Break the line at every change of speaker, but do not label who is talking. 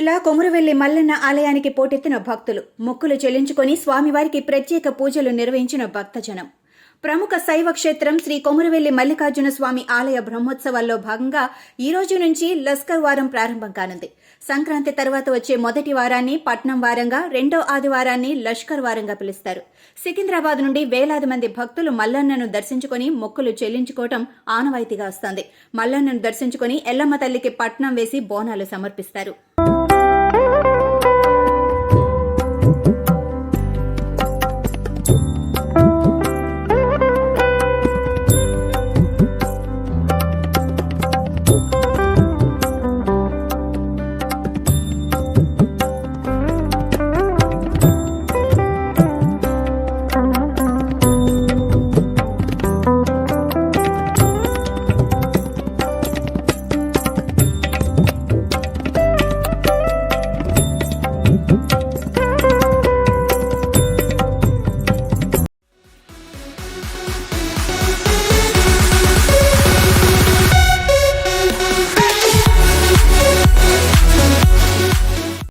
జిల్లా కొమురువెల్లి మల్లన్న ఆలయానికి పోటెత్తిన భక్తులు మొక్కులు చెల్లించుకొని స్వామివారికి ప్రత్యేక పూజలు నిర్వహించిన భక్తజనం. ప్రముఖ శైవ క్షేత్రం శ్రీ కొమురువెల్లి మల్లికార్జున స్వామి ఆలయ బ్రహ్మోత్సవాల్లో భాగంగా ఈ రోజు నుంచి లస్కర్ వారం ప్రారంభం కానుంది. సంక్రాంతి తర్వాత వచ్చే మొదటి వారాన్ని పట్నం వారంగా, రెండో ఆదివారాన్ని లష్కర్ వారంగా పిలుస్తారు. సికింద్రాబాద్ నుండి వేలాది మంది భక్తులు మల్లన్నను దర్శించుకుని మొక్కులు చెల్లించుకోవటం ఆనవాయితీగా వస్తోంది. మల్లన్నను దర్శించుకుని ఎల్లమ్మ తల్లికి పట్నం వేసి బోనాలు సమర్పిస్తారు.